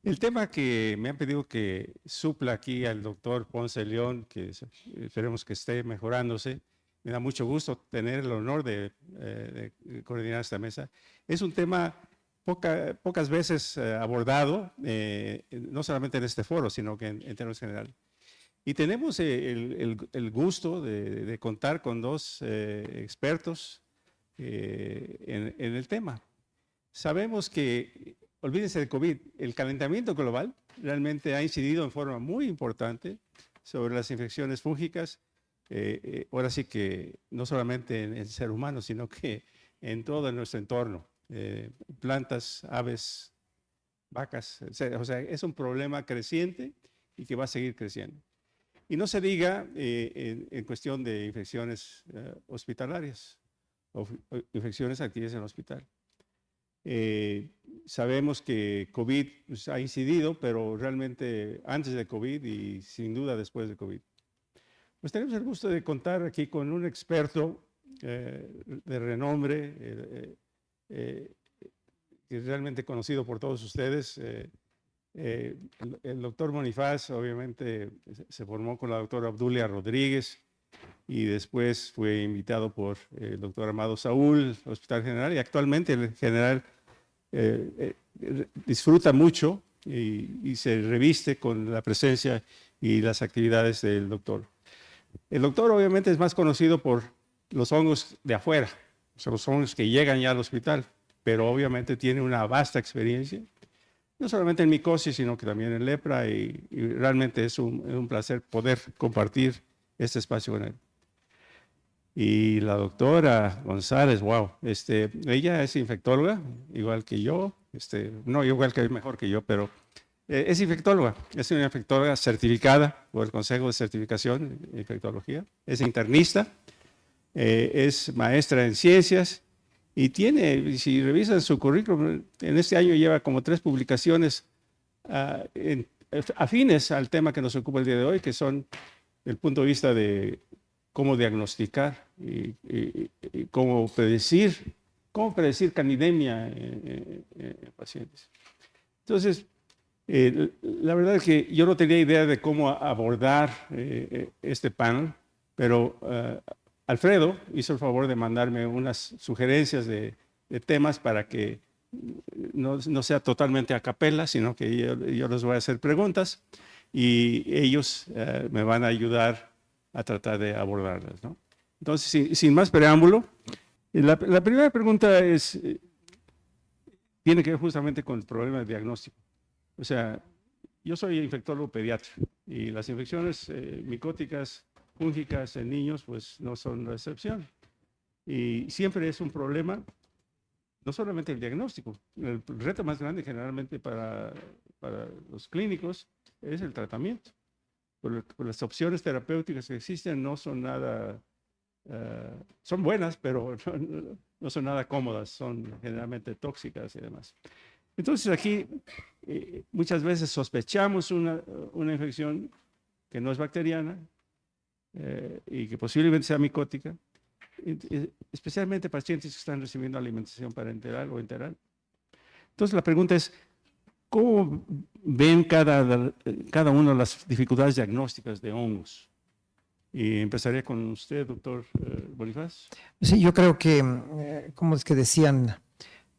El tema que me han pedido que supla aquí al doctor Ponce León, que esperemos que esté mejorándose, me da mucho gusto tener el honor de coordinar esta mesa. Es un tema pocas veces abordado, no solamente en este foro, sino que en términos generales. Y tenemos el gusto de contar con dos expertos en el tema. Sabemos que, olvídense del COVID, el calentamiento global realmente ha incidido en forma muy importante sobre las infecciones fúngicas, ahora sí que no solamente en el ser humano, sino que en todo nuestro entorno, plantas, aves, vacas, etc. O sea, es un problema creciente y que va a seguir creciendo. Y no se diga en cuestión de infecciones hospitalarias o infecciones activas en el hospital. Sabemos que COVID pues, ha incidido, pero realmente antes de COVID y sin duda después de COVID. Pues tenemos el gusto de contar aquí con un experto de renombre, que es realmente conocido por todos ustedes. El doctor Bonifaz obviamente se formó con la doctora Obdulia Rodríguez y después fue invitado por el doctor Amado Saúl, Hospital General, y actualmente el general disfruta mucho y se reviste con la presencia y las actividades del doctor. El doctor obviamente es más conocido por los hongos de afuera, o sea, los hongos que llegan ya al hospital, pero obviamente tiene una vasta experiencia, no solamente en micosis, sino que también en lepra, y realmente es un placer poder compartir este espacio con él. Y la doctora González, wow, ella es infectóloga, igual que yo, no igual que mejor que yo, pero es infectóloga, es una infectóloga certificada por el Consejo de Certificación de Infectología, es internista, es maestra en ciencias y tiene, si revisan su currículum, en este año lleva como 3 publicaciones afines al tema que nos ocupa el día de hoy, que son el punto de vista de cómo diagnosticar y cómo predecir candidemia en pacientes. Entonces, la verdad es que yo no tenía idea de cómo abordar este panel, pero Alfredo hizo el favor de mandarme unas sugerencias de temas para que no sea totalmente a capela, sino que yo les voy a hacer preguntas y ellos me van a ayudar a tratar de abordarlas, ¿no? Entonces, sin más preámbulo, la primera pregunta tiene que ver justamente con el problema de diagnóstico. O sea, yo soy infectólogo pediatra y las infecciones micóticas fúngicas en niños pues no son la excepción. Y siempre es un problema, no solamente el diagnóstico, el reto más grande generalmente para los clínicos es el tratamiento. Por las opciones terapéuticas que existen no son nada, son buenas, pero no son nada cómodas, son generalmente tóxicas y demás. Entonces aquí muchas veces sospechamos una infección que no es bacteriana y que posiblemente sea micótica, especialmente pacientes que están recibiendo alimentación parenteral o enteral. Entonces la pregunta es, ¿cómo ven cada una de las dificultades diagnósticas de hongos? Y empezaría con usted, doctor Bonifaz. Sí, yo creo que, como es que decían,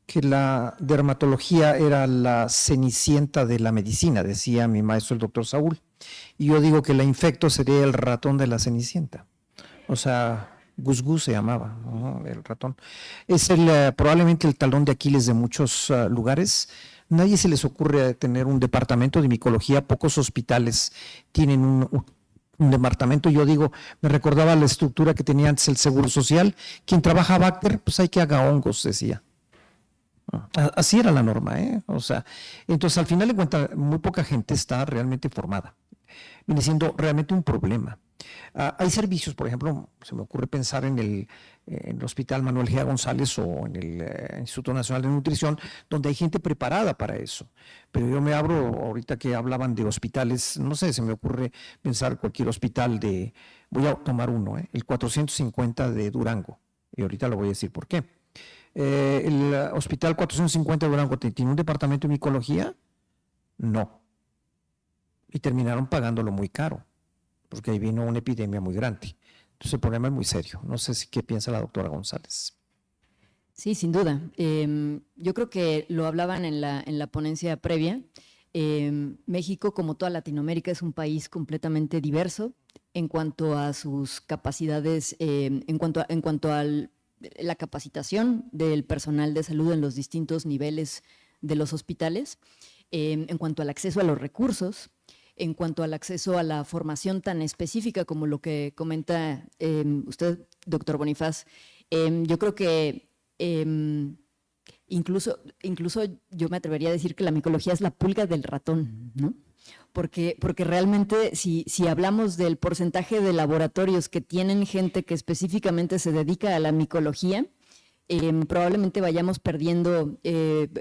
que la dermatología era la cenicienta de la medicina, decía mi maestro el doctor Saúl. Y yo digo que la infecto sería el ratón de la cenicienta. O sea, Gus Gus se llamaba, ¿no? El ratón. Es probablemente el talón de Aquiles de muchos lugares. Nadie se les ocurre tener un departamento de micología, pocos hospitales tienen un departamento. Yo digo, me recordaba la estructura que tenía antes el Seguro Social. Quien trabaja Bacter, pues hay que haga hongos, decía. Así era la norma, ¿eh? O sea, entonces al final de cuentas, muy poca gente está realmente formada. Viene siendo realmente un problema. Hay servicios, por ejemplo, se me ocurre pensar en el Hospital Manuel G. González o en el Instituto Nacional de Nutrición, donde hay gente preparada para eso. Pero yo me abro, ahorita que hablaban de hospitales, no sé, se me ocurre pensar cualquier hospital voy a tomar uno, el 450 de Durango, y ahorita lo voy a decir por qué. El Hospital 450 de Durango tiene un departamento de micología. No. Y terminaron pagándolo muy caro, porque ahí vino una epidemia muy grande. Entonces el problema es muy serio. No sé qué piensa la doctora González. Sí, sin duda. Yo creo que lo hablaban en la ponencia previa. México, como toda Latinoamérica, es un país completamente diverso en cuanto a sus capacidades, en cuanto a la capacitación del personal de salud en los distintos niveles de los hospitales, en cuanto al acceso a los recursos, en cuanto al acceso a la formación tan específica como lo que comenta usted, doctor Bonifaz. Yo creo que incluso yo me atrevería a decir que la micología es la pulga del ratón, ¿no? Porque realmente si hablamos del porcentaje de laboratorios que tienen gente que específicamente se dedica a la micología, probablemente vayamos perdiendo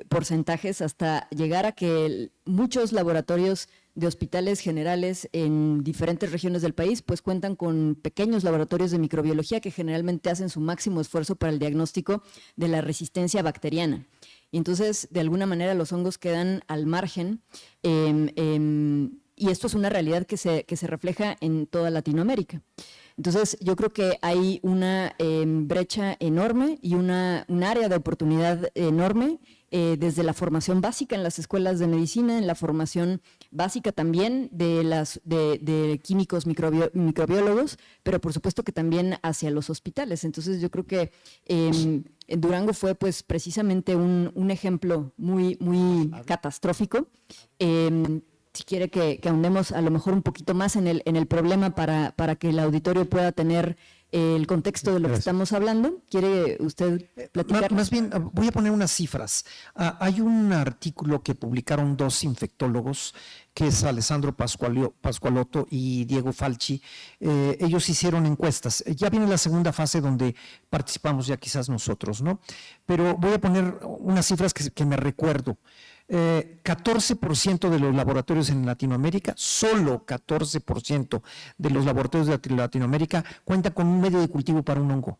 porcentajes hasta llegar a que muchos laboratorios de hospitales generales en diferentes regiones del país pues cuentan con pequeños laboratorios de microbiología que generalmente hacen su máximo esfuerzo para el diagnóstico de la resistencia bacteriana. Y entonces, de alguna manera, los hongos quedan al margen y esto es una realidad que se refleja en toda Latinoamérica. Entonces, yo creo que hay una brecha enorme y un área de oportunidad enorme desde la formación básica en las escuelas de medicina, en la formación básica también de químicos microbiólogos, pero por supuesto que también hacia los hospitales. Entonces, yo creo que en Durango fue pues precisamente un ejemplo muy catastrófico. Si quiere que ahondemos a lo mejor un poquito más en el problema para que el auditorio pueda tener el contexto de lo que estamos hablando. ¿Quiere usted platicar? Más bien, voy a poner unas cifras. Hay un artículo que publicaron dos infectólogos, que es Alessandro Pascualotto y Diego Falchi. Ellos hicieron encuestas. Ya viene la segunda fase donde participamos ya quizás nosotros, ¿no? Pero voy a poner unas cifras que me recuerdo. 14% de los laboratorios en Latinoamérica, solo 14% de los laboratorios de Latinoamérica cuentan con un medio de cultivo para un hongo.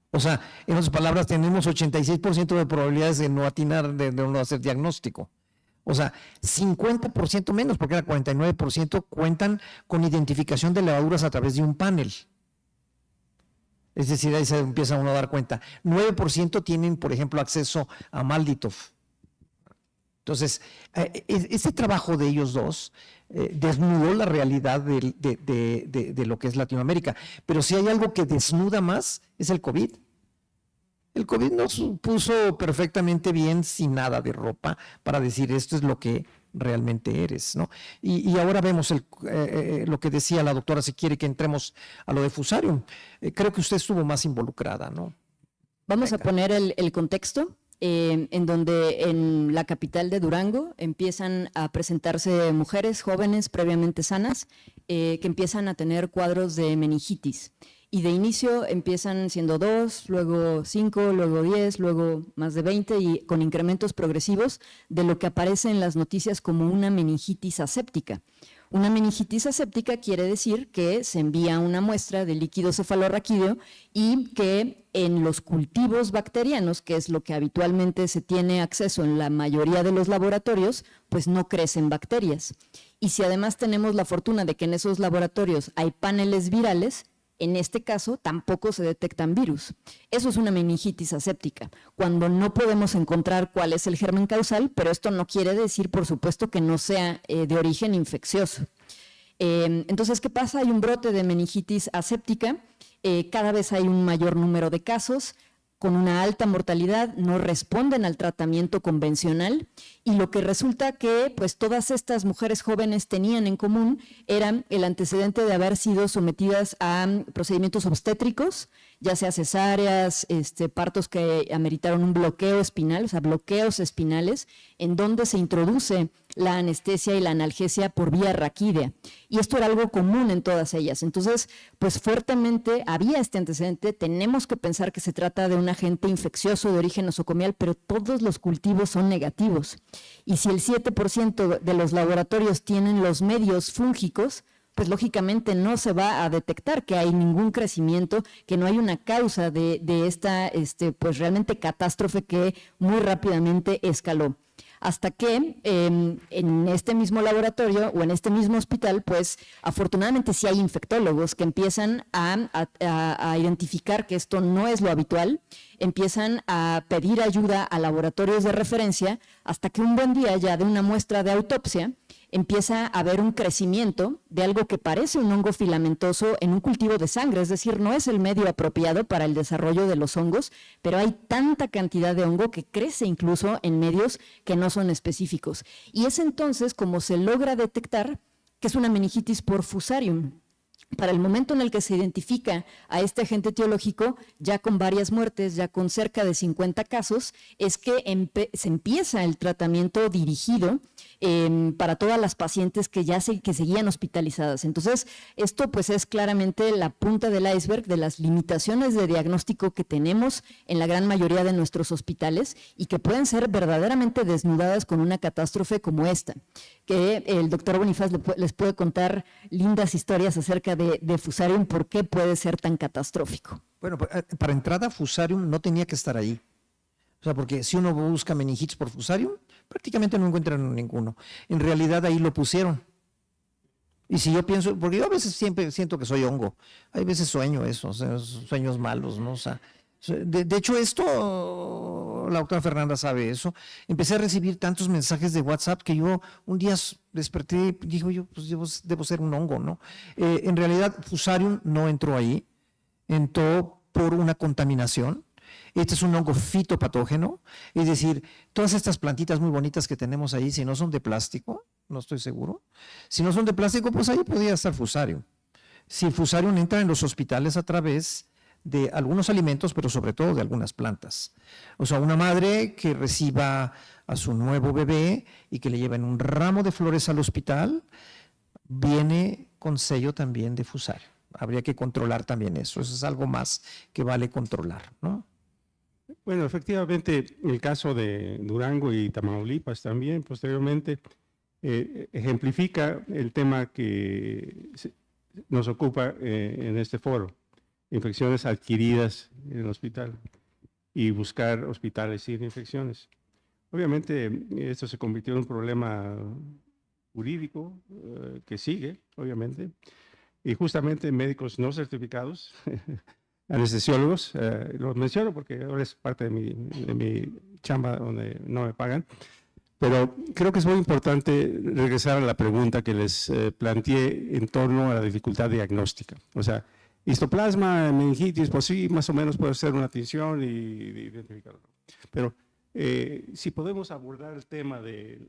O sea, en otras palabras, tenemos 86% de probabilidades de no atinar, de no hacer diagnóstico. O sea, 50% menos, porque era 49% cuentan con identificación de levaduras a través de un panel. Es decir, ahí se empieza uno a dar cuenta. 9% tienen, por ejemplo, acceso a Malditov. Entonces, este trabajo de ellos dos desnudó la realidad de lo que es Latinoamérica. Pero si hay algo que desnuda más, es el COVID. El COVID nos puso perfectamente bien sin nada de ropa para decir esto es lo que realmente eres, ¿no? Y ahora vemos lo que decía la doctora, si quiere que entremos a lo de Fusarium. Creo que usted estuvo más involucrada, ¿no? Vamos a poner el contexto. En donde en la capital de Durango empiezan a presentarse mujeres jóvenes previamente sanas que empiezan a tener cuadros de meningitis. Y de inicio empiezan siendo 2, luego 5, luego 10, luego más de 20 y con incrementos progresivos de lo que aparece en las noticias como una meningitis aséptica. Una meningitis aséptica quiere decir que se envía una muestra de líquido cefalorraquídeo y que en los cultivos bacterianos, que es lo que habitualmente se tiene acceso en la mayoría de los laboratorios, pues no crecen bacterias. Y si además tenemos la fortuna de que en esos laboratorios hay paneles virales, en este caso tampoco se detectan virus. Eso es una meningitis aséptica, cuando no podemos encontrar cuál es el germen causal, pero esto no quiere decir, por supuesto, que no sea de origen infeccioso. Entonces, ¿qué pasa? Hay un brote de meningitis aséptica, cada vez hay un mayor número de casos, con una alta mortalidad, no responden al tratamiento convencional y lo que resulta que pues todas estas mujeres jóvenes tenían en común era el antecedente de haber sido sometidas a procedimientos obstétricos, ya sea cesáreas, partos que ameritaron un bloqueo espinal, o sea, bloqueos espinales, en donde se introduce la anestesia y la analgesia por vía raquídea. Y esto era algo común en todas ellas. Entonces, pues fuertemente había este antecedente. Tenemos que pensar que se trata de un agente infeccioso de origen nosocomial, pero todos los cultivos son negativos. Y si el 7% de los laboratorios tienen los medios fúngicos, pues lógicamente no se va a detectar que hay ningún crecimiento, que no hay una causa de esta pues realmente catástrofe que muy rápidamente escaló. hasta que en este mismo laboratorio o en este mismo hospital, pues afortunadamente sí hay infectólogos que empiezan a identificar que esto no es lo habitual, empiezan a pedir ayuda a laboratorios de referencia, hasta que un buen día ya de una muestra de autopsia empieza a haber un crecimiento de algo que parece un hongo filamentoso en un cultivo de sangre, es decir, no es el medio apropiado para el desarrollo de los hongos, pero hay tanta cantidad de hongo que crece incluso en medios que no son específicos. Y es entonces como se logra detectar que es una meningitis por Fusarium. Para el momento en el que se identifica a este agente etiológico, ya con varias muertes, ya con cerca de 50 casos, es que se empieza el tratamiento dirigido para todas las pacientes que seguían hospitalizadas. Entonces, esto pues es claramente la punta del iceberg de las limitaciones de diagnóstico que tenemos en la gran mayoría de nuestros hospitales y que pueden ser verdaderamente desnudadas con una catástrofe como esta, que el doctor Bonifaz les puede contar lindas historias acerca de Fusarium, por qué puede ser tan catastrófico. Bueno, para entrada, Fusarium no tenía que estar ahí. O sea, porque si uno busca meningitis por Fusarium, prácticamente no encuentran ninguno. En realidad ahí lo pusieron. Y si yo pienso, porque yo a veces siempre siento que soy hongo, hay veces sueño eso, o sea, sueños malos, ¿no? O sea, de hecho esto, la doctora Fernanda sabe eso, empecé a recibir tantos mensajes de WhatsApp que yo un día desperté y digo yo, pues debo ser un hongo, ¿no? En realidad Fusarium no entró ahí, entró por una contaminación. Este es un hongo fitopatógeno, es decir, todas estas plantitas muy bonitas que tenemos ahí, si no son de plástico, no estoy seguro, si no son de plástico, pues ahí podría estar Fusarium. Si Fusarium entra en los hospitales a través de algunos alimentos, pero sobre todo de algunas plantas. O sea, una madre que reciba a su nuevo bebé y que le lleven un ramo de flores al hospital, viene con sello también de Fusarium. Habría que controlar también eso es algo más que vale controlar, ¿no? Bueno, efectivamente, el caso de Durango y Tamaulipas también, posteriormente, ejemplifica el tema que nos ocupa en este foro, infecciones adquiridas en el hospital y buscar hospitales sin infecciones. Obviamente, esto se convirtió en un problema jurídico que sigue, obviamente, y justamente médicos no certificados, anestesiólogos, los menciono porque ahora es parte de mi chamba donde no me pagan, pero creo que es muy importante regresar a la pregunta que les planteé en torno a la dificultad diagnóstica. O sea, histoplasma, meningitis, pues sí, más o menos puede ser una tinción y identificarlo. Pero si podemos abordar el tema de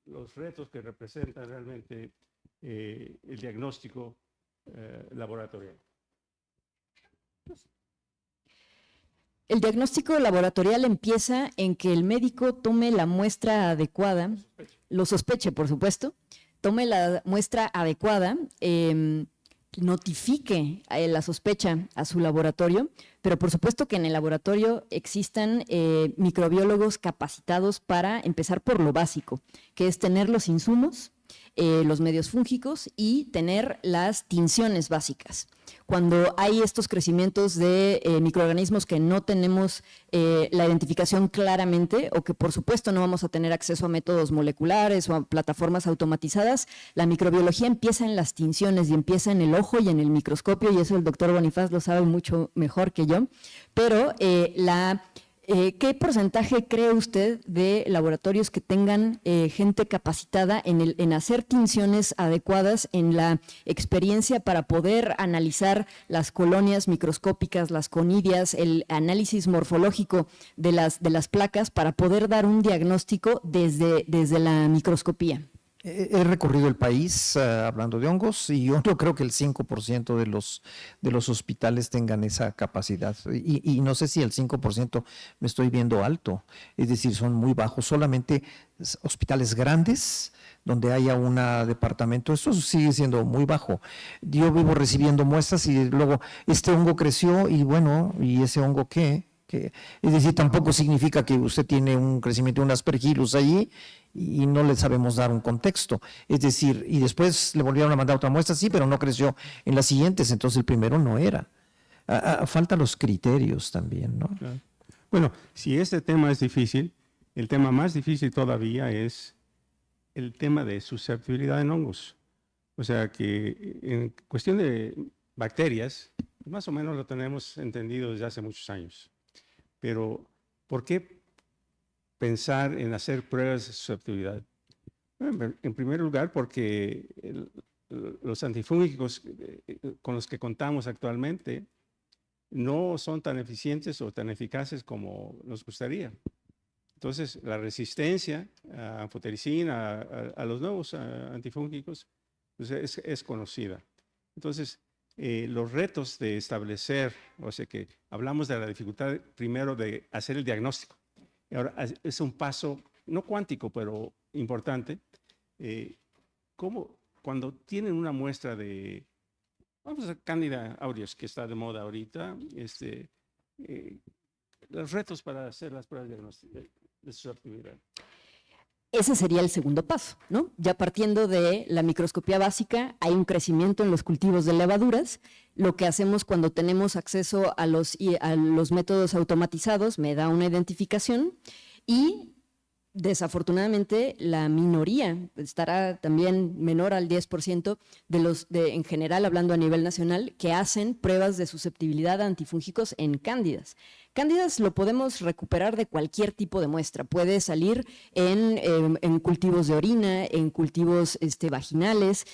los retos que representa realmente el diagnóstico laboratorial. El diagnóstico laboratorial empieza en que el médico tome la muestra adecuada, lo sospeche, por supuesto, tome la muestra adecuada, notifique la sospecha a su laboratorio, pero por supuesto que en el laboratorio existan microbiólogos capacitados para empezar por lo básico, que es tener los insumos, los medios fúngicos y tener las tinciones básicas. Cuando hay estos crecimientos de microorganismos que no tenemos la identificación claramente o que por supuesto no vamos a tener acceso a métodos moleculares o a plataformas automatizadas, la microbiología empieza en las tinciones y empieza en el ojo y en el microscopio, y eso el doctor Bonifaz lo sabe mucho mejor que yo, pero ¿qué porcentaje cree usted de laboratorios que tengan gente capacitada en hacer tinciones adecuadas, en la experiencia para poder analizar las colonias microscópicas, las conidias, el análisis morfológico de las placas para poder dar un diagnóstico desde la microscopía? He recorrido el país hablando de hongos y yo no creo que el 5% de los hospitales tengan esa capacidad y no sé si el 5% me estoy viendo alto, es decir, son muy bajos, solamente hospitales grandes donde haya un departamento, eso sigue siendo muy bajo. Yo vivo recibiendo muestras y luego este hongo creció y bueno, ¿y ese hongo qué? Es decir, tampoco significa que usted tiene un crecimiento de un aspergillus allí y no le sabemos dar un contexto. Es decir, y después le volvieron a mandar otra muestra, sí, pero no creció en las siguientes, entonces el primero no era. Faltan los criterios también, ¿no? Claro. Bueno, si este tema es difícil, El tema más difícil todavía es el tema de susceptibilidad en hongos. O sea que en cuestión de bacterias, más o menos lo tenemos entendido desde hace muchos años. Pero, ¿por qué pensar en hacer pruebas de susceptibilidad? Bueno, en primer lugar, porque los antifúngicos con los que contamos actualmente no son tan eficientes o tan eficaces como nos gustaría. Entonces, la resistencia a anfotericina, a los nuevos antifúngicos, pues es conocida. Entonces, los retos de establecer, o sea que hablamos de la dificultad primero de hacer el diagnóstico. Y ahora es un paso, no cuántico, pero importante. Cuando tienen una muestra de, vamos a Candida aureus, que está de moda ahorita, los retos para hacer las pruebas de susceptibilidad. Ese sería el segundo paso, ¿no? Ya partiendo de la microscopía básica, hay un crecimiento en los cultivos de levaduras. Lo que hacemos cuando tenemos acceso a los métodos automatizados, me da una identificación y desafortunadamente la minoría, estará también menor al 10% en general, hablando a nivel nacional, que hacen pruebas de susceptibilidad a antifúngicos en cándidas. Cándidas lo podemos recuperar de cualquier tipo de muestra. Puede salir en cultivos de orina, en cultivos vaginales.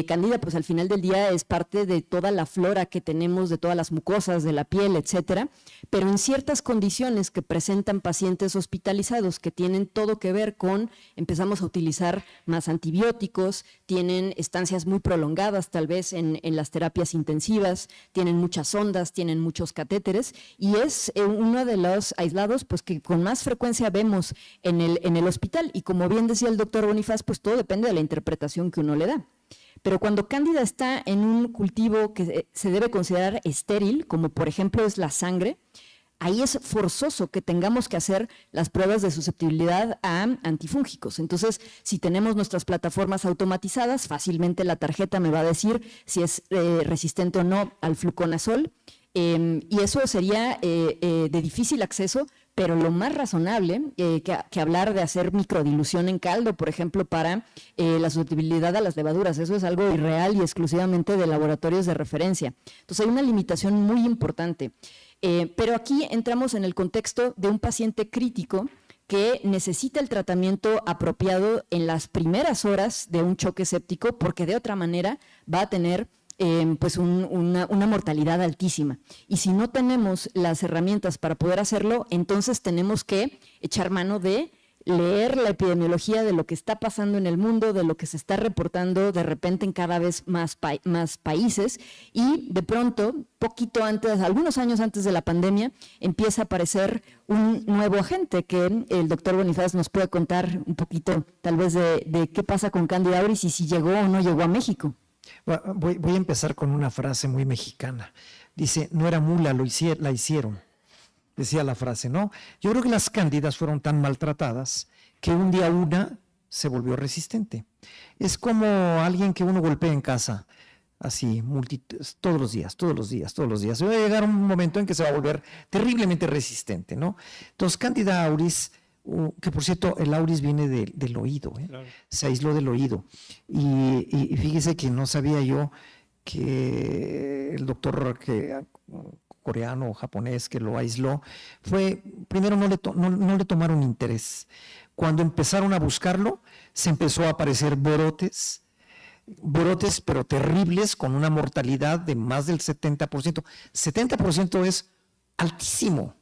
Cándida, pues al final del día es parte de toda la flora que tenemos, de todas las mucosas de la piel, etcétera. Pero en ciertas condiciones que presentan pacientes hospitalizados que tienen todo que ver con, empezamos a utilizar más antibióticos, tienen estancias muy prolongadas tal vez en las terapias intensivas, tienen muchas sondas, tienen muchos catéteres y es uno de los aislados pues que con más frecuencia vemos en el hospital y como bien decía el doctor Bonifaz, pues todo depende de la interpretación que uno le da. Pero cuando Cándida está en un cultivo que se debe considerar estéril, como por ejemplo es la sangre, ahí es forzoso que tengamos que hacer las pruebas de susceptibilidad a antifúngicos. Entonces, si tenemos nuestras plataformas automatizadas, fácilmente la tarjeta me va a decir si es resistente o no al fluconazol, y eso sería de difícil acceso, pero lo más razonable que hablar de hacer microdilución en caldo, por ejemplo, para la susceptibilidad a las levaduras. Eso es algo irreal y exclusivamente de laboratorios de referencia. Entonces, hay una limitación muy importante. Pero aquí entramos en el contexto de un paciente crítico que necesita el tratamiento apropiado en las primeras horas de un choque séptico, porque de otra manera va a tener pues una mortalidad altísima. Y si no tenemos las herramientas para poder hacerlo, entonces tenemos que echar mano de leer la epidemiología de lo que está pasando en el mundo, de lo que se está reportando de repente en cada vez más países y de pronto, poquito antes, algunos años antes de la pandemia, empieza a aparecer un nuevo agente que el doctor Bonifaz nos puede contar un poquito tal vez de qué pasa con Candida auris y si llegó o no llegó a México. Voy a empezar con una frase muy mexicana. Dice, no era mula, la hicieron. Decía la frase, ¿no? Yo creo que las cándidas fueron tan maltratadas que un día una se volvió resistente. Es como alguien que uno golpea en casa, así, todos los días. Va a llegar un momento en que se va a volver terriblemente resistente, ¿no? Entonces, Candida auris, que por cierto, el auris viene del oído, Claro. Se aisló del oído. Y fíjese que no sabía yo que el doctor coreano o japonés que lo aisló, primero no le tomaron interés. Cuando empezaron a buscarlo, se empezó a aparecer brotes pero terribles, con una mortalidad de más del 70%. 70% es altísimo.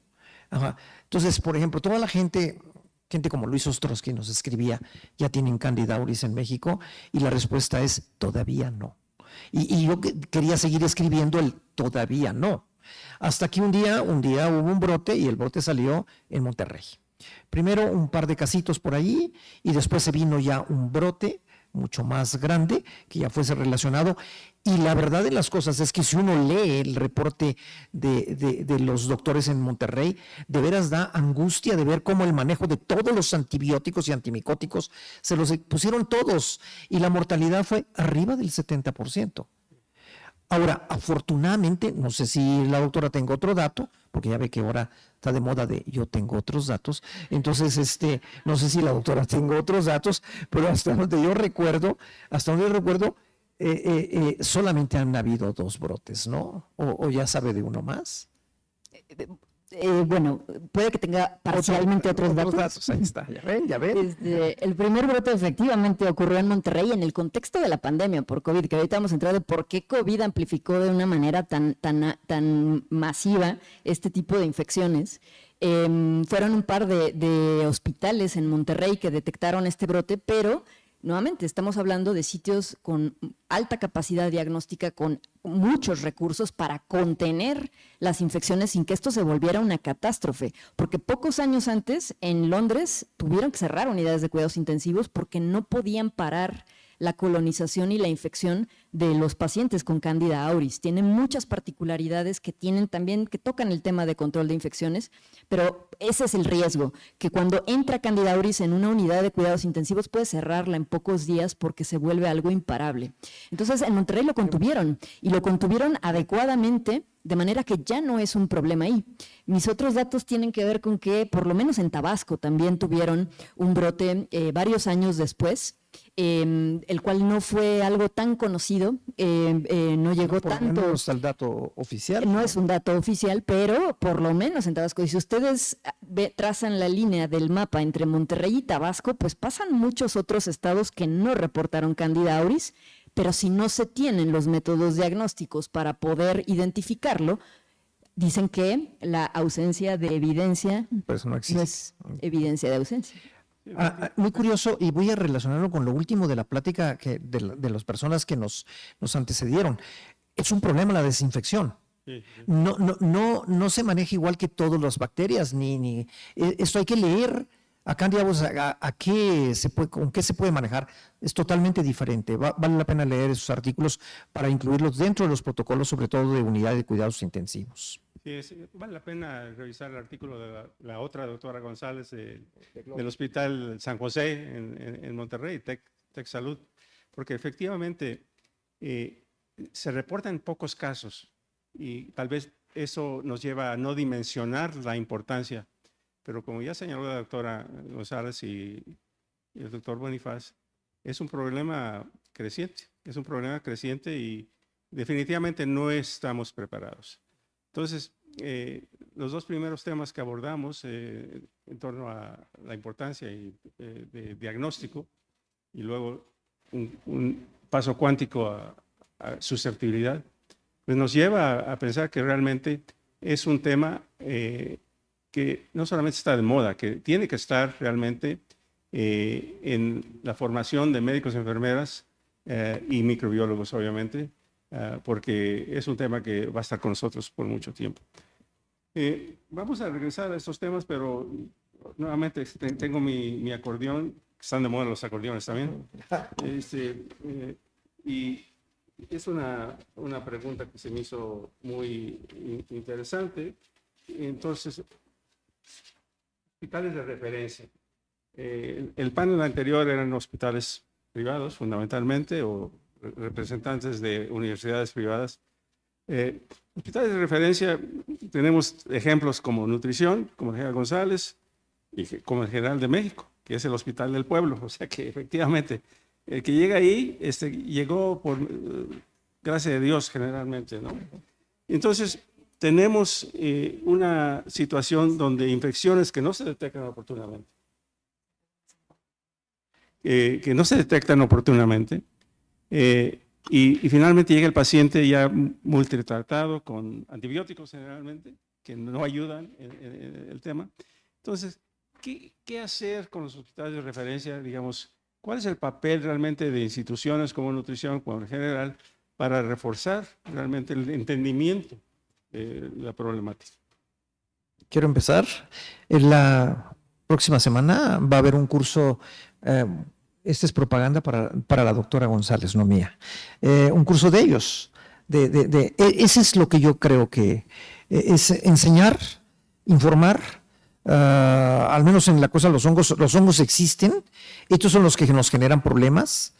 Ajá. Entonces, por ejemplo, toda la gente como Luis Ostrowski nos escribía, ya tienen Candida auris en México, y la respuesta es todavía no. Y yo quería seguir escribiendo el todavía no. Hasta que un día hubo un brote y el brote salió en Monterrey. Primero un par de casitos por ahí y después se vino ya un brote mucho más grande que ya fuese relacionado. Y la verdad de las cosas es que si uno lee el reporte de los doctores en Monterrey, de veras da angustia de ver cómo el manejo de todos los antibióticos y antimicóticos se los pusieron todos y la mortalidad fue arriba del 70%. Ahora, afortunadamente, no sé si la doctora tenga otro dato, porque ya ve que ahora está de moda de yo tengo otros datos, entonces, no sé si la doctora tenga otros datos, pero hasta donde yo recuerdo, solamente han habido 2 brotes, ¿no? ¿O ya sabe de uno más? Bueno, puede que tenga parcialmente otros datos. Ahí está, ya ven. El primer brote efectivamente ocurrió en Monterrey en el contexto de la pandemia por COVID, que ahorita hemos entrado de por qué COVID amplificó de una manera tan masiva este tipo de infecciones. Fueron un par de hospitales en Monterrey que detectaron este brote, pero nuevamente estamos hablando de sitios con alta capacidad diagnóstica, con muchos recursos para contener las infecciones sin que esto se volviera una catástrofe, porque pocos años antes en Londres tuvieron que cerrar unidades de cuidados intensivos porque no podían parar la colonización y la infección de los pacientes con Candida auris. Tienen muchas particularidades que tocan el tema de control de infecciones, pero ese es el riesgo, que cuando entra Candida auris en una unidad de cuidados intensivos puede cerrarla en pocos días porque se vuelve algo imparable. Entonces en Monterrey lo contuvieron y lo contuvieron adecuadamente, de manera que ya no es un problema ahí. Mis otros datos tienen que ver con que por lo menos en Tabasco también tuvieron un brote varios años después, el cual no fue algo tan conocido, no llegó tanto. No es el dato oficial. No es un dato oficial, pero por lo menos en Tabasco. Y si ustedes trazan la línea del mapa entre Monterrey y Tabasco, pues pasan muchos otros estados que no reportaron Candida auris, pero si no se tienen los métodos diagnósticos para poder identificarlo, dicen que la ausencia de evidencia pues no es evidencia de ausencia. Muy curioso, y voy a relacionarlo con lo último de la plática de las personas que nos antecedieron. Es un problema la desinfección. Sí. No se maneja igual que todas las bacterias, esto hay que leer acá, digamos, con qué se puede manejar. Es totalmente diferente. Vale la pena leer esos artículos para incluirlos dentro de los protocolos, sobre todo de unidades de cuidados intensivos. Sí, vale la pena revisar el artículo de la otra doctora González del Hospital San José en Monterrey, Tec Salud, porque efectivamente se reportan pocos casos y tal vez eso nos lleva a no dimensionar la importancia, pero como ya señaló la doctora González y el doctor Bonifaz, es un problema creciente y definitivamente no estamos preparados. Entonces, los 2 primeros temas que abordamos en torno a la importancia de diagnóstico y luego un paso cuántico a susceptibilidad, pues nos lleva a pensar que realmente es un tema que no solamente está de moda, que tiene que estar realmente en la formación de médicos y enfermeras y microbiólogos, obviamente, porque es un tema que va a estar con nosotros por mucho tiempo. Vamos a regresar a estos temas, pero nuevamente tengo mi acordeón, están de moda los acordeones también, y es una pregunta que se me hizo muy interesante. Entonces, hospitales de referencia. El panel anterior eran hospitales privados, fundamentalmente, o representantes de universidades privadas. Hospitales de referencia, tenemos ejemplos como Nutrición, como el General González, y como el General de México, que es el Hospital del Pueblo. O sea que efectivamente, el que llega ahí, llegó por gracia de Dios generalmente, ¿no? Entonces, tenemos una situación donde infecciones que no se detectan oportunamente, y finalmente llega el paciente ya multitratado con antibióticos generalmente, que no ayudan en el tema. Entonces, ¿qué hacer con los hospitales de referencia? Digamos, ¿cuál es el papel realmente de instituciones como Nutrición, como en general, para reforzar realmente el entendimiento de la problemática? Quiero empezar. En la próxima semana va a haber un curso. Esta es propaganda para la doctora González, no mía. Un curso de ellos. Ese es lo que yo creo que es enseñar, informar, al menos en la cosa de los hongos existen. Estos son los que nos generan problemas,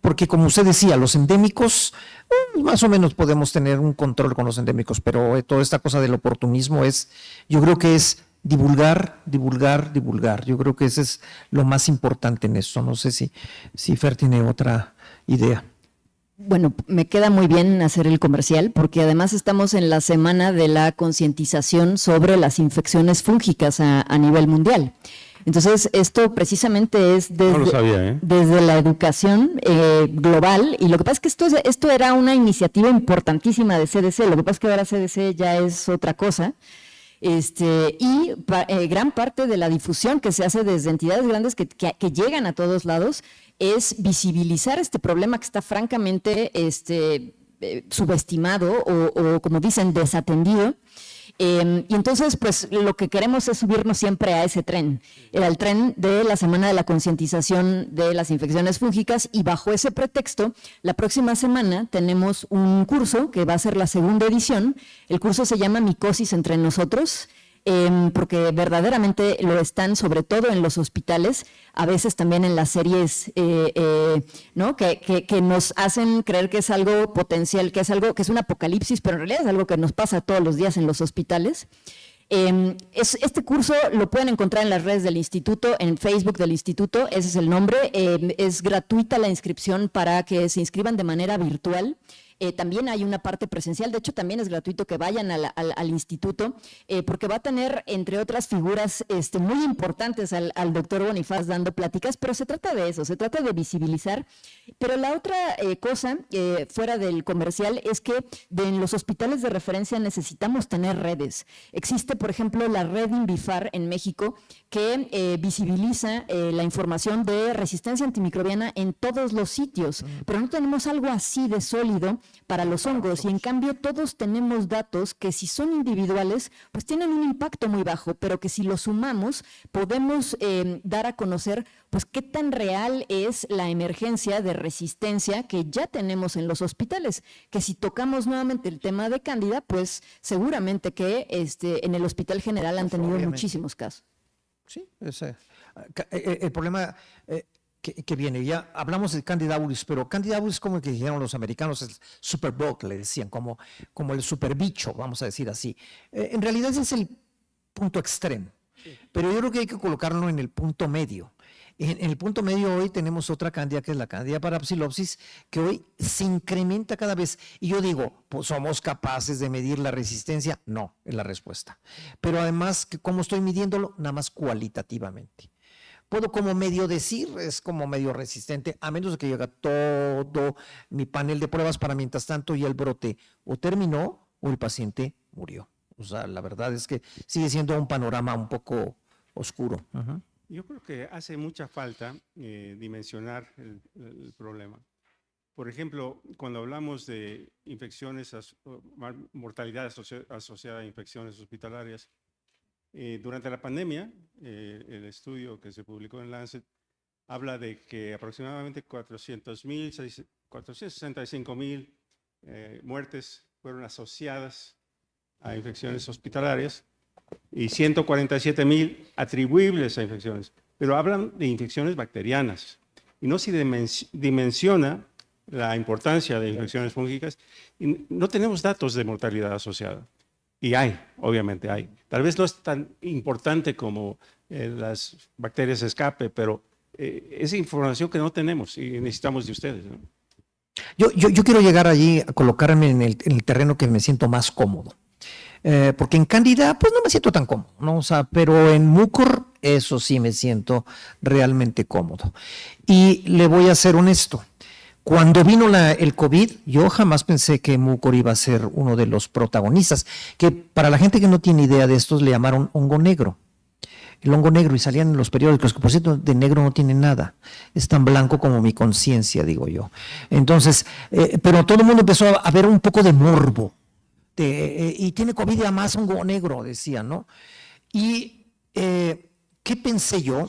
porque como usted decía, los endémicos Más o menos podemos tener un control con los endémicos, pero toda esta cosa del oportunismo yo creo que es divulgar, divulgar, divulgar. Yo creo que ese es lo más importante en esto. No sé si Fer tiene otra idea. Bueno, me queda muy bien hacer el comercial porque además estamos en la semana de la concientización sobre las infecciones fúngicas a nivel mundial. Entonces, esto precisamente es No lo sabía, desde la educación global, y lo que pasa es que esto era una iniciativa importantísima de CDC, lo que pasa es que ahora CDC ya es otra cosa. Gran parte de la difusión que se hace desde entidades grandes que llegan a todos lados es visibilizar este problema que está francamente subestimado o, como dicen, desatendido. Y entonces, pues, lo que queremos es subirnos siempre a ese tren. Era el tren de la Semana de la Concientización de las Infecciones Fúngicas, y bajo ese pretexto, la próxima semana tenemos un curso que va a ser la segunda edición. El curso se llama Micosis entre nosotros, porque verdaderamente lo están, sobre todo en los hospitales, a veces también en las series, ¿no? que nos hacen creer que es algo potencial, que es un apocalipsis, pero en realidad es algo que nos pasa todos los días en los hospitales. Este curso lo pueden encontrar en las redes del instituto, en Facebook del instituto, ese es el nombre. Es gratuita la inscripción para que se inscriban de manera virtual. También hay una parte presencial, de hecho también es gratuito que vayan al instituto, porque va a tener, entre otras figuras muy importantes, al doctor Bonifaz dando pláticas, pero se trata de eso, se trata de visibilizar. Pero la otra cosa, fuera del comercial, es que en los hospitales de referencia necesitamos tener redes. Existe, por ejemplo, la red Invifar en México, que visibiliza la información de resistencia antimicrobiana en todos los sitios, pero no tenemos algo así de sólido para los hongos, y en cambio todos tenemos datos que, si son individuales, pues tienen un impacto muy bajo, pero que si los sumamos podemos dar a conocer pues qué tan real es la emergencia de resistencia que ya tenemos en los hospitales, que si tocamos nuevamente el tema de Cándida, pues seguramente que en el Hospital General han tenido muchísimos casos. Sí, el problema que viene, ya hablamos de Candida auris, pero Candida auris, como que dijeron los americanos, el superbug, le decían, como el superbicho, vamos a decir así. En realidad ese es el punto extremo, pero yo creo que hay que colocarlo en el punto medio. En el punto medio hoy tenemos otra cándida, que es la Candida parapsilopsis, que hoy se incrementa cada vez. Y yo digo, pues, ¿somos capaces de medir la resistencia? No, es la respuesta. Pero además, ¿cómo estoy midiéndolo? Nada más cualitativamente. Puedo como medio decir, es como medio resistente, a menos de que llegue todo mi panel de pruebas para mientras tanto y el brote o terminó o el paciente murió. O sea, la verdad es que sigue siendo un panorama un poco oscuro. Uh-huh. Yo creo que hace mucha falta dimensionar el problema. Por ejemplo, cuando hablamos de infecciones, mortalidad asociada a infecciones hospitalarias, durante la pandemia, el estudio que se publicó en Lancet habla de que aproximadamente 465,000 muertes fueron asociadas a infecciones hospitalarias y 147,000 atribuibles a infecciones. Pero hablan de infecciones bacterianas y no se dimensiona la importancia de infecciones fúngicas, y no tenemos datos de mortalidad asociada. Y obviamente hay. Tal vez no es tan importante como las bacterias escape, pero es información que no tenemos y necesitamos de ustedes, ¿no? Yo quiero llegar allí a colocarme en el terreno que me siento más cómodo. Porque en Cándida, pues no me siento tan cómodo, ¿no? O sea, pero en Mucor, eso sí me siento realmente cómodo. Y le voy a ser honesto. Cuando vino el COVID, yo jamás pensé que Mucor iba a ser uno de los protagonistas, que para la gente que no tiene idea de estos le llamaron hongo negro. El hongo negro, y salían en los periódicos, que por cierto de negro no tiene nada, es tan blanco como mi conciencia, digo yo. Entonces, pero todo el mundo empezó a ver un poco de morbo, y tiene COVID y además hongo negro, decían, ¿no? Y, ¿qué pensé yo?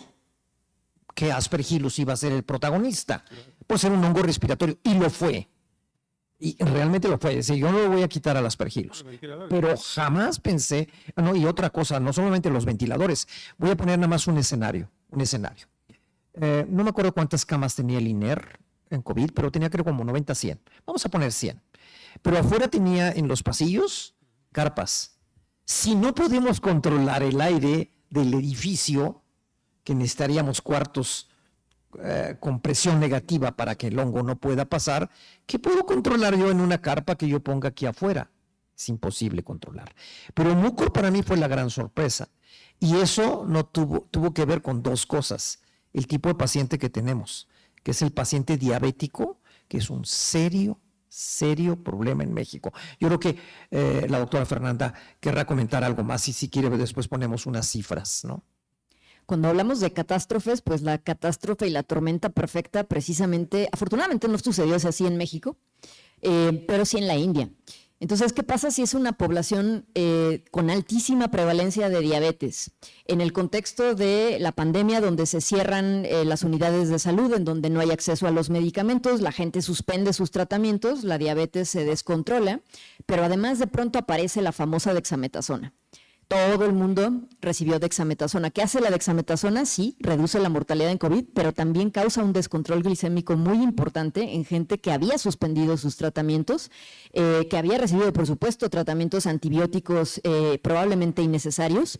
Que Aspergillus iba a ser el protagonista, por ser un hongo respiratorio, y lo fue. Y realmente lo fue. Es decir, yo no lo voy a quitar al Aspergillus, pero jamás pensé, no, y otra cosa, no solamente los ventiladores, voy a poner nada más un escenario. No me acuerdo cuántas camas tenía el INER en COVID, pero tenía creo como 90, 100. Vamos a poner 100. Pero afuera tenía en los pasillos carpas. Si no podemos controlar el aire del edificio, que necesitaríamos cuartos con presión negativa para que el hongo no pueda pasar, ¿qué puedo controlar yo en una carpa que yo ponga aquí afuera? Es imposible controlar. Pero el mucor para mí fue la gran sorpresa. Y eso no tuvo que ver con dos cosas. El tipo de paciente que tenemos, que es el paciente diabético, que es un serio problema en México. Yo creo que la doctora Fernanda querrá comentar algo más y si quiere después ponemos unas cifras, ¿no? Cuando hablamos de catástrofes, pues la catástrofe y la tormenta perfecta precisamente, afortunadamente no sucedió así en México, pero sí en la India. Entonces, ¿qué pasa si es una población con altísima prevalencia de diabetes? En el contexto de la pandemia, donde se cierran las unidades de salud, en donde no hay acceso a los medicamentos, la gente suspende sus tratamientos, la diabetes se descontrola, pero además de pronto aparece la famosa dexametasona. Todo el mundo recibió dexametasona. ¿Qué hace la dexametasona? Sí, reduce la mortalidad en COVID, pero también causa un descontrol glicémico muy importante en gente que había suspendido sus tratamientos, que había recibido, por supuesto, tratamientos antibióticos probablemente innecesarios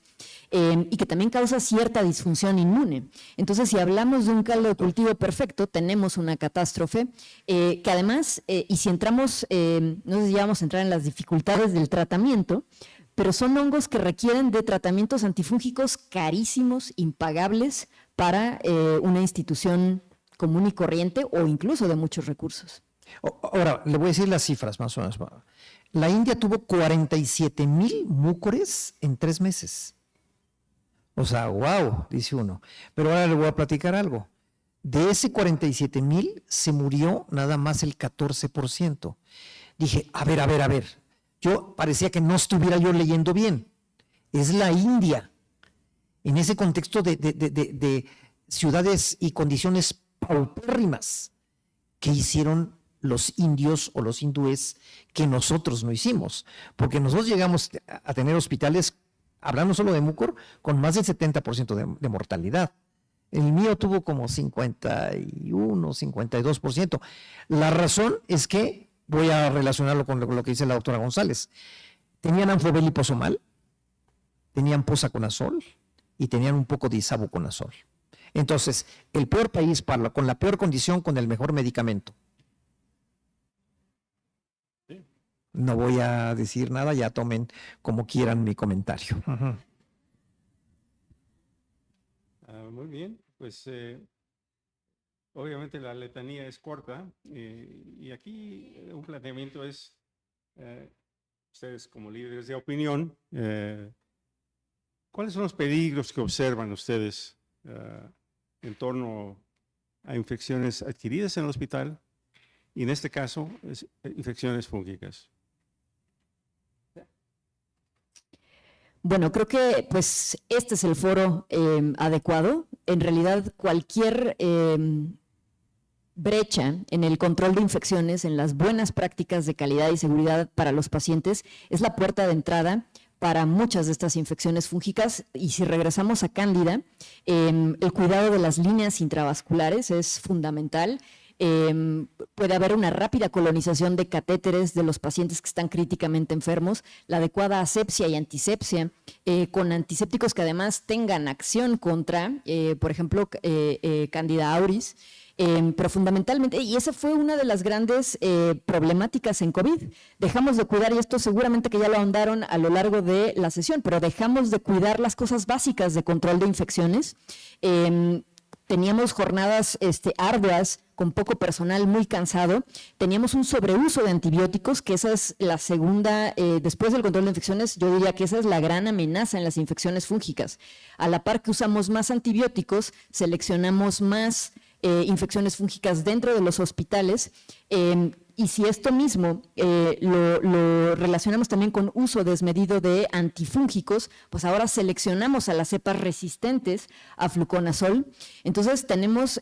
y que también causa cierta disfunción inmune. Entonces, si hablamos de un caldo de cultivo perfecto, tenemos una catástrofe que además, y si entramos, no sé si ya vamos a entrar en las dificultades del tratamiento, pero son hongos que requieren de tratamientos antifúngicos carísimos, impagables para una institución común y corriente o incluso de muchos recursos. Ahora, le voy a decir las cifras más o menos. La India tuvo 47,000 múcores en 3 meses. O sea, wow, dice uno. Pero ahora le voy a platicar algo. De ese 47,000 se murió nada más el 14%. Dije, a ver. Yo parecía que no estuviera yo leyendo bien. Es la India. En ese contexto de ciudades y condiciones paupérrimas que hicieron los indios o los hindúes que nosotros no hicimos. Porque nosotros llegamos a tener hospitales, hablando solo de mucor, con más del 70% de mortalidad. El mío tuvo como 51, 52%. La razón es que voy a relacionarlo con lo que dice la doctora González. Tenían anfobel liposomal, tenían posaconazol y tenían un poco de isavuconazol. Entonces, el peor país con la peor condición, con el mejor medicamento. No voy a decir nada, ya tomen como quieran mi comentario. Muy bien, pues obviamente la letanía es corta y aquí un planteamiento es, ustedes como líderes de opinión, ¿cuáles son los peligros que observan ustedes en torno a infecciones adquiridas en el hospital y en este caso infecciones fúngicas? Bueno, creo que pues este es el foro adecuado. En realidad cualquier brecha en el control de infecciones, en las buenas prácticas de calidad y seguridad para los pacientes, es la puerta de entrada para muchas de estas infecciones fúngicas. Y si regresamos a Cándida, el cuidado de las líneas intravasculares es fundamental. Puede haber una rápida colonización de catéteres de los pacientes que están críticamente enfermos, la adecuada asepsia y antisepsia, con antisépticos que además tengan acción contra, por ejemplo, Candida auris. Pero fundamentalmente, y esa fue una de las grandes problemáticas en COVID, dejamos de cuidar, y esto seguramente que ya lo ahondaron a lo largo de la sesión, pero dejamos de cuidar las cosas básicas de control de infecciones. Teníamos jornadas arduas, con poco personal, muy cansado. Teníamos un sobreuso de antibióticos, que esa es la segunda, después del control de infecciones, yo diría que esa es la gran amenaza en las infecciones fúngicas. A la par que usamos más antibióticos, seleccionamos más infecciones fúngicas dentro de los hospitales, y si esto mismo lo relacionamos también con uso desmedido de antifúngicos, pues ahora seleccionamos a las cepas resistentes a fluconazol. Entonces tenemos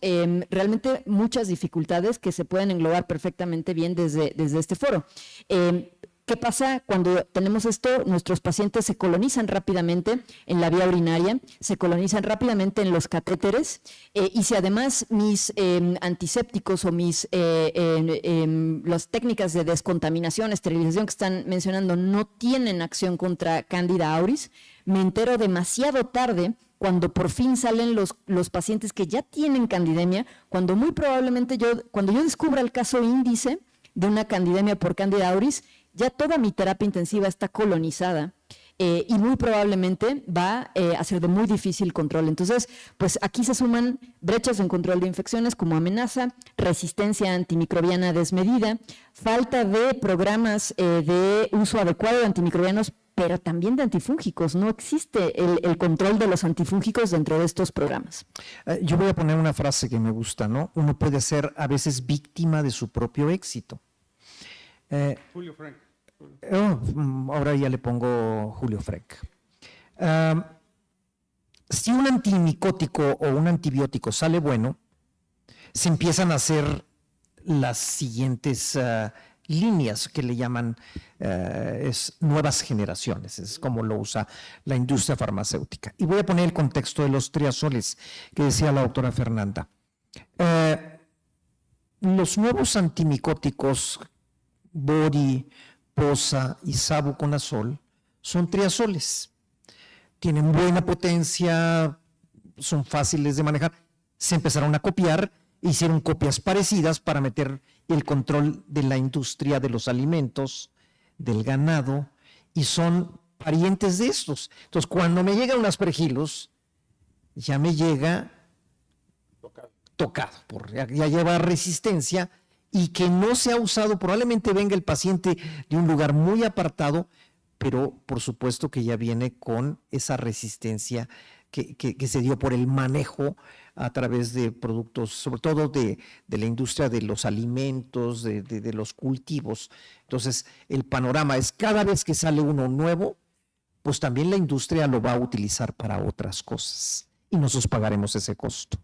realmente muchas dificultades que se pueden englobar perfectamente bien desde este foro. ¿Qué ¿Qué pasa cuando tenemos esto? Nuestros pacientes se colonizan rápidamente en la vía urinaria, se colonizan rápidamente en los catéteres, y si además mis antisépticos o las técnicas de descontaminación, esterilización que están mencionando no tienen acción contra Candida auris, me entero demasiado tarde cuando por fin salen los pacientes que ya tienen candidemia, cuando muy probablemente cuando yo descubra el caso índice de una candidemia por Candida auris, ya toda mi terapia intensiva está colonizada, y muy probablemente va a ser de muy difícil control. Entonces, pues aquí se suman brechas en control de infecciones como amenaza, resistencia antimicrobiana desmedida, falta de programas de uso adecuado de antimicrobianos, pero también de antifúngicos. No existe el control de los antifúngicos dentro de estos programas. Yo voy a poner una frase que me gusta, ¿no? Uno puede ser a veces víctima de su propio éxito. Julio Frank. Ahora ya le pongo Julio Frank. Si un antimicótico o un antibiótico sale bueno, se empiezan a hacer las siguientes líneas que le llaman nuevas generaciones, es como lo usa la industria farmacéutica. Y voy a poner el contexto de los triazoles que decía la doctora Fernanda. Los nuevos antimicóticos, Bori, Posa y Sabuconazol, son triazoles. Tienen buena potencia, son fáciles de manejar. Se empezaron a copiar, hicieron copias parecidas para meter el control de la industria de los alimentos, del ganado, y son parientes de estos. Entonces, cuando me llega un Aspergillus, ya me llega tocado, ya lleva resistencia, y que no se ha usado, probablemente venga el paciente de un lugar muy apartado, pero por supuesto que ya viene con esa resistencia que se dio por el manejo a través de productos, sobre todo de la industria de los alimentos, de los cultivos. Entonces, el panorama es cada vez que sale uno nuevo, pues también la industria lo va a utilizar para otras cosas y nosotros pagaremos ese costo.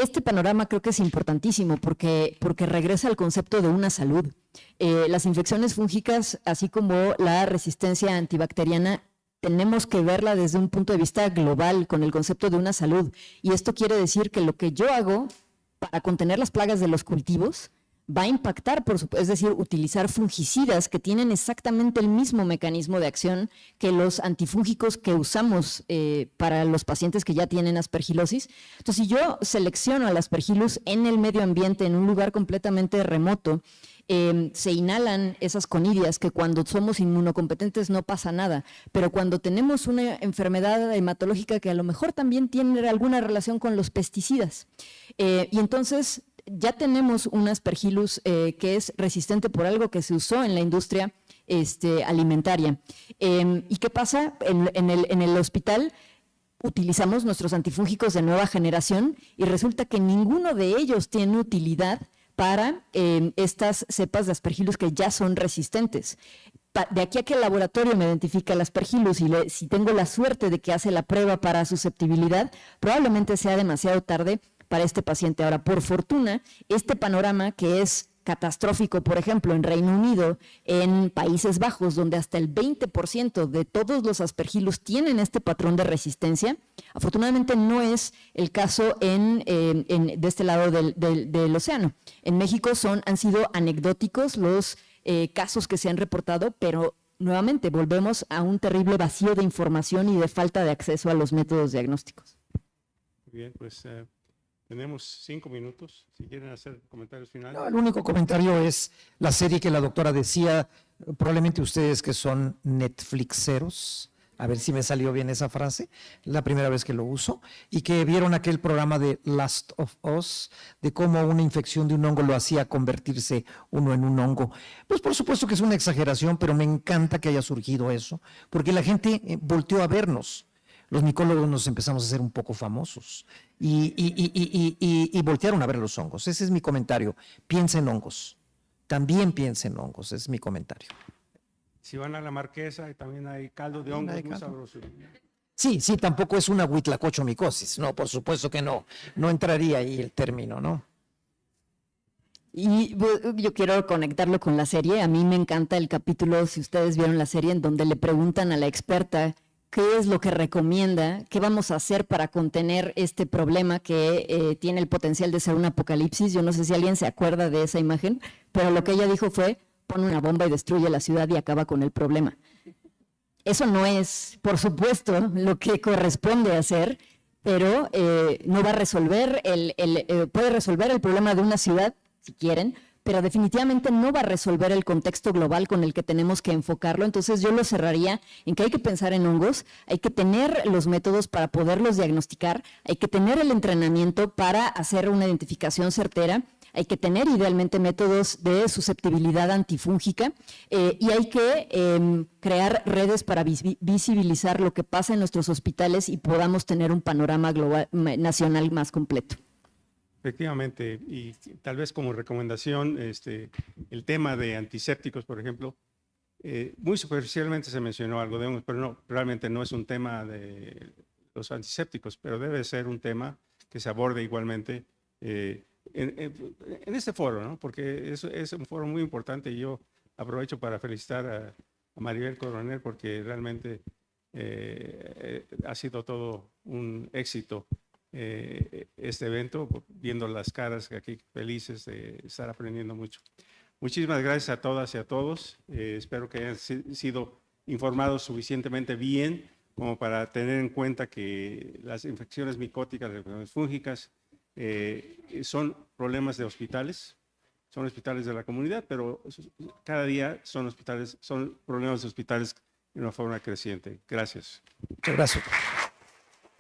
Este panorama creo que es importantísimo porque regresa al concepto de una salud. Las infecciones fúngicas, así como la resistencia antibacteriana, tenemos que verla desde un punto de vista global, con el concepto de una salud. Y esto quiere decir que lo que yo hago para contener las plagas de los cultivos va a impactar, es decir, utilizar fungicidas que tienen exactamente el mismo mecanismo de acción que los antifúngicos que usamos para los pacientes que ya tienen aspergilosis. Entonces, si yo selecciono al Aspergillus en el medio ambiente, en un lugar completamente remoto, se inhalan esas conidias que cuando somos inmunocompetentes no pasa nada, pero cuando tenemos una enfermedad hematológica que a lo mejor también tiene alguna relación con los pesticidas, y entonces ya tenemos un Aspergillus que es resistente por algo que se usó en la industria alimentaria. ¿Y qué pasa? En el hospital utilizamos nuestros antifúngicos de nueva generación y resulta que ninguno de ellos tiene utilidad para estas cepas de Aspergillus que ya son resistentes. De aquí a que el laboratorio me identifica el Aspergillus y si tengo la suerte de que hace la prueba para susceptibilidad, probablemente sea demasiado tarde para este paciente. Ahora, por fortuna, este panorama que es catastrófico, por ejemplo, en Reino Unido, en Países Bajos, donde hasta el 20% de todos los Aspergillus tienen este patrón de resistencia, afortunadamente no es el caso de este lado del océano. En México han sido anecdóticos los casos que se han reportado, pero nuevamente volvemos a un terrible vacío de información y de falta de acceso a los métodos diagnósticos. Muy bien, pues tenemos 5 minutos. Si quieren hacer comentarios finales. No, el único comentario es la serie que la doctora decía, probablemente ustedes que son Netflixeros, a ver si me salió bien esa frase, la primera vez que lo uso, y que vieron aquel programa de Last of Us, de cómo una infección de un hongo lo hacía convertirse uno en un hongo. Pues por supuesto que es una exageración, pero me encanta que haya surgido eso, porque la gente volteó a vernos. Los micólogos nos empezamos a hacer un poco famosos y voltearon a ver los hongos. Ese es mi comentario. Piensa en hongos. También piensa en hongos. Ese es mi comentario. Si van a la Marquesa, también hay caldo de hongos muy sabroso. Sí, tampoco es una huitlacochomicosis. No, por supuesto que no. No entraría ahí el término, ¿no? Y yo quiero conectarlo con la serie. A mí me encanta el capítulo, si ustedes vieron la serie, en donde le preguntan a la experta qué es lo que recomienda, qué vamos a hacer para contener este problema que tiene el potencial de ser un apocalipsis. Yo no sé si alguien se acuerda de esa imagen, pero lo que ella dijo fue, pon una bomba y destruye la ciudad y acaba con el problema. Eso no es, por supuesto, lo que corresponde hacer, pero no va a resolver, puede resolver el problema de una ciudad, si quieren, pero definitivamente no va a resolver el contexto global con el que tenemos que enfocarlo. Entonces yo lo cerraría en que hay que pensar en hongos, hay que tener los métodos para poderlos diagnosticar, hay que tener el entrenamiento para hacer una identificación certera, hay que tener idealmente métodos de susceptibilidad antifúngica y hay que crear redes para visibilizar lo que pasa en nuestros hospitales y podamos tener un panorama global, nacional más completo. Efectivamente, y tal vez como recomendación, el tema de antisépticos, por ejemplo, muy superficialmente se mencionó algo de hongos, pero no, realmente no es un tema de los antisépticos, pero debe ser un tema que se aborde igualmente en este foro, ¿no? Porque es un foro muy importante y yo aprovecho para felicitar a Maribel Coronel porque realmente ha sido todo un éxito este evento, viendo las caras aquí felices de estar aprendiendo mucho. Muchísimas gracias a todas y a todos. Espero que hayan sido informados suficientemente bien como para tener en cuenta que las infecciones micóticas, las enfermedades fúngicas, son problemas de hospitales, son hospitales de la comunidad, pero cada día son problemas de hospitales de una forma creciente. Gracias. Muchas gracias.